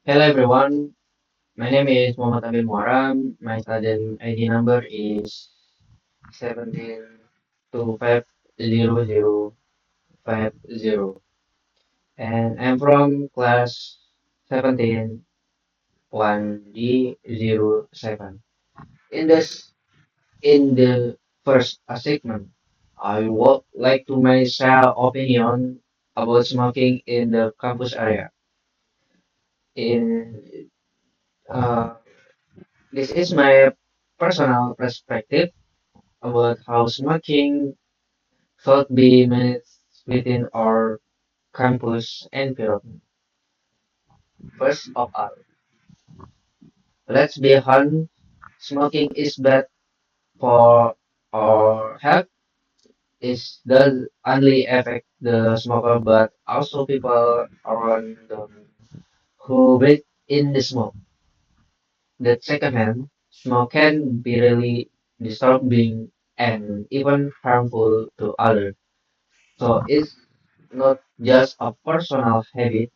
Hello everyone, my name is Muhammad Amin Muaram. My student ID number is 17 to 50050 and I'm from class 17 1D07. In this in the first segment, I would like to make share opinion about smoking in the campus area. In uh, this is my personal perspective about how smoking should be managed within our campus environment. First of all, let's be honest, smoking is bad for our health. It does only affect the smoker, but also people around them who breathe in the smoke. The second hand, smoke can be really disturbing and even harmful to others. So it's not just a personal habit,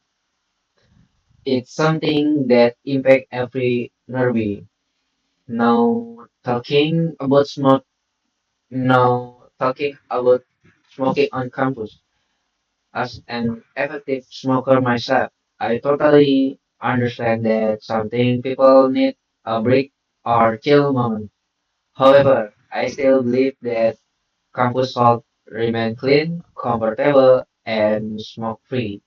it's something that impacts every nerve. Now talking about smoking on campus. As an effective smoker myself, I totally understand that something people need a break or chill moment. However, I still believe that campus should remain clean, comfortable, and smoke-free.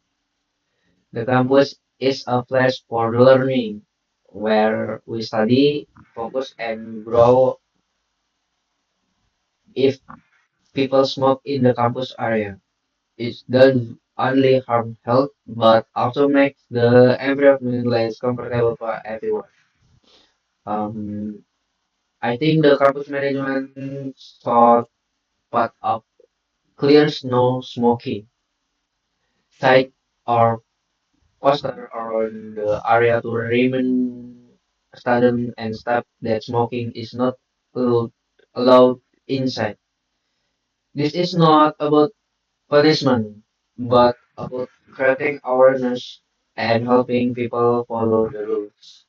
The campus is a place for learning, where we study, focus, and grow. If people smoke in the campus area, it does only harm health, but also makes the environment less comfortable for everyone. Um, I think the campus management should put up clear no smoking site or poster around the area to remind students and staff that smoking is not allowed, allowed inside. This is not about punishment, but about creating awareness and helping people follow the rules.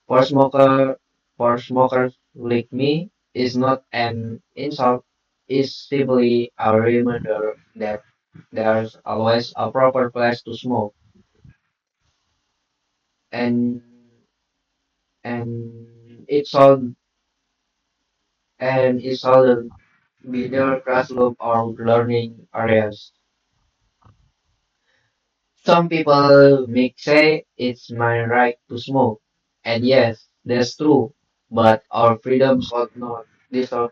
For smoker, for smokers like me, is not an insult. It's simply a reminder that there's always a proper place to smoke, and and it shouldn't be their classroom or learning areas. Some people may say it's my right to smoke, and yes, that's true. But our freedom should not disturb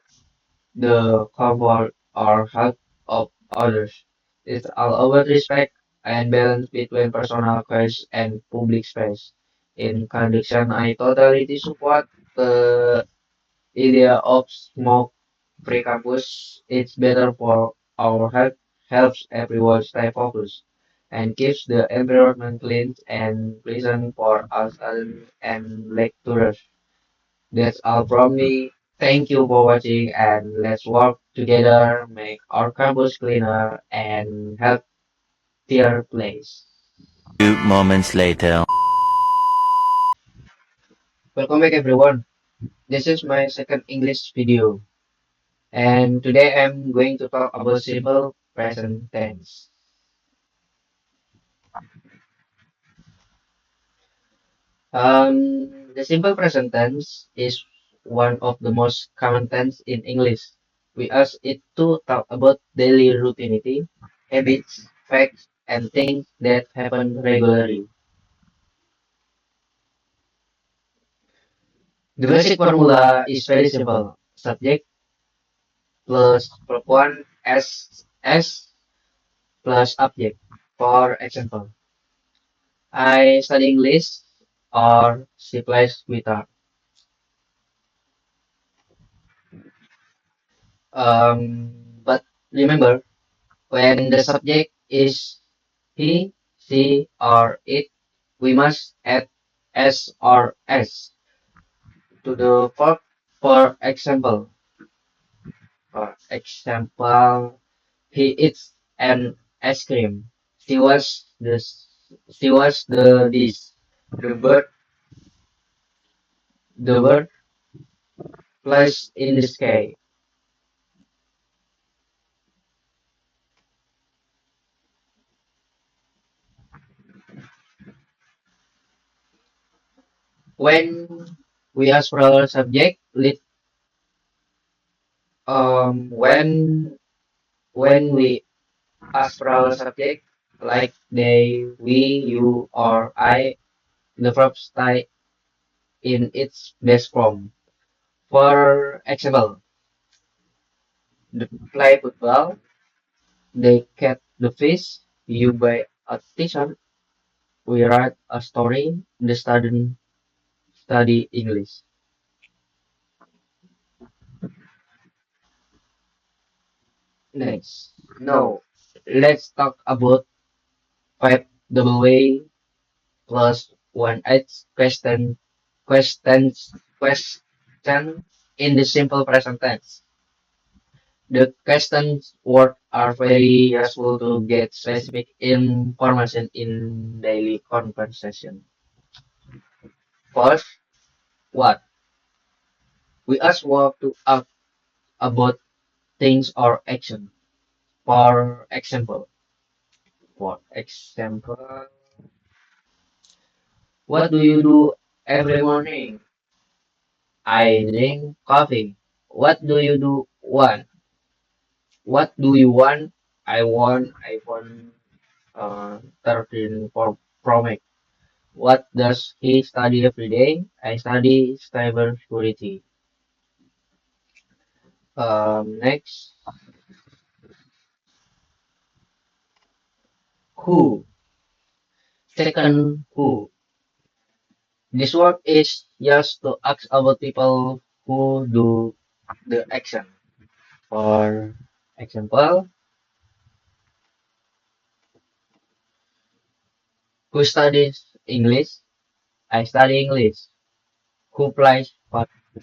the comfort or health of others. It's all about respect and balance between personal space and public space. In conjunction, I totally support the idea of smoke-free campus. It's better for our health, helps everyone stay focused, and keeps the environment clean and pleasant for us and lecturers. That's all from me. Thank you for watching, and let's work together, make our campus cleaner and healthier place. Few moments later. Welcome back everyone. This is my second English video, and today I'm going to talk about simple present tense. The simple present tense is one of the most common tense in English. We use it to talk about daily routine, habits, facts, and things that happen regularly. The basic formula is very simple. Subject plus verb 1 S plus object. For example, I study English or she plays guitar. But remember, when the subject is he, she, or it, we must add s or s to the verb. For example, he eats an ice cream. She was the she was the dish. The bird, the bird flies in the sky. When we ask for our subject, when we ask for our subject, like they, we, you, or I, the verb stay in its best form. For example, they play football, they catch the fish, you buy a t-shirt, we write a story, the student study English. Next, now let's talk about 5 plus 1 question in the simple present tense. The questions words are very useful to get specific information in daily conversation. First, what? We ask what to ask about things or action. For example, for example, what do you do every morning? I drink coffee. What do you do want? What do you want? I want iPhone 13 for Pro Max. What does he study every day? I study cybersecurity. Next, who? Second, who? This word is just to ask about people who do the action. For example, who studies English? I study English. Who plays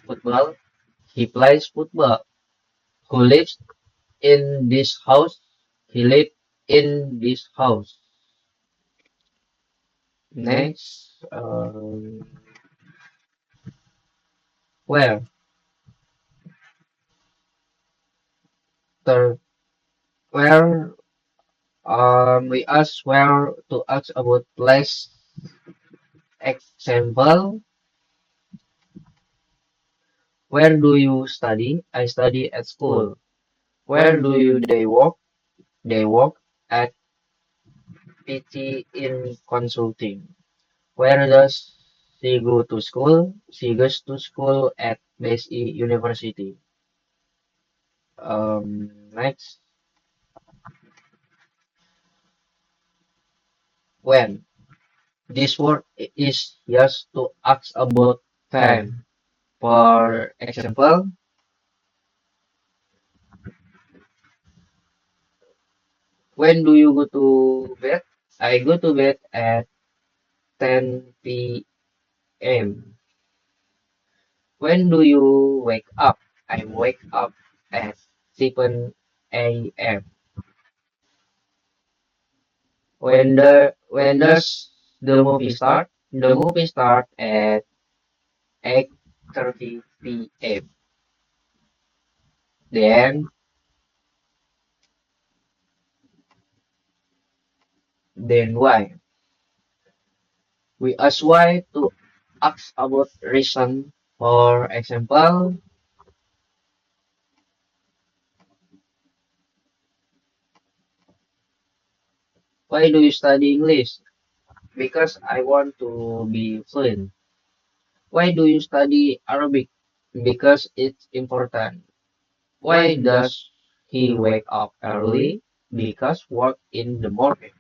football? He plays football. Who lives in this house? He lives in this house. Next, where? Third, where? We ask where to ask about place. Example, where do you study? I study at school. Where do you they work? They work at PT in consulting. Where does she go to school? She goes to school at BSI University. Next, when? This word is used to ask about time. For example, when do you go to bed? I go to bed at 10 p.m. When do you wake up? I wake up at 7 a.m. When does the movie start? The movie start at 8:30 p.m. Then why? We ask why to ask about reason. For example, why do you study English? Because I want to be fluent. Why do you study Arabic? Because it's important. Why does he wake up early? Because work in the morning.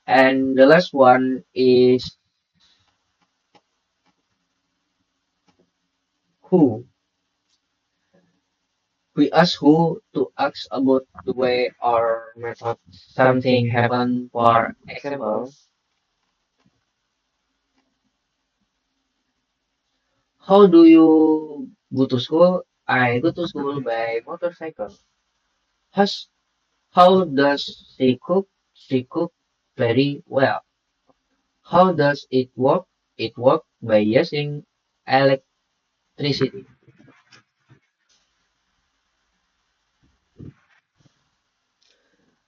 And the last one is who. We ask who to ask about the way or method something happened. For example, how do you go to school? I go to school by motorcycle. How's, how does she cook? She cook very well. How does it work? It works by using electricity.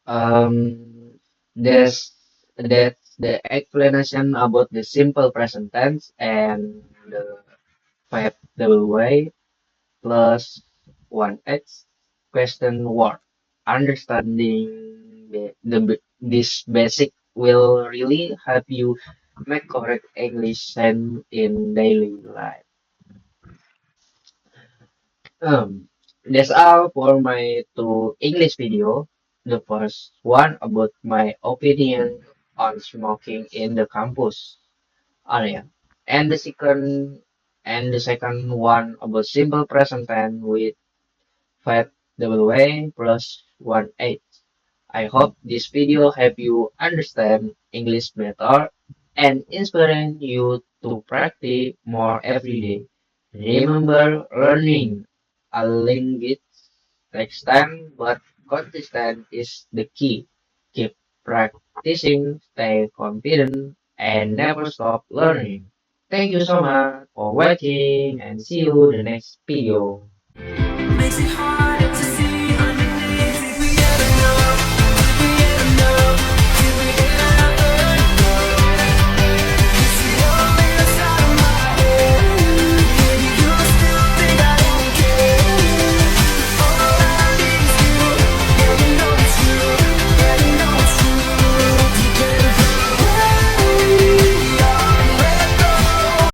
Um, that's the explanation about the simple present tense and the five double way plus one x question word. Understanding this basic will really help you make correct English sense in daily life. That's all for my two English video. The first one about my opinion on smoking in the campus area, and the second one about simple present tense with five double A plus one eight. I hope this video help you understand English better and inspire you to practice more every day. Remember, learning a language takes time, but consistent is the key. Keep practicing, stay confident, and never stop learning. Thank you so much for watching and see you in the next video. Makes it hard.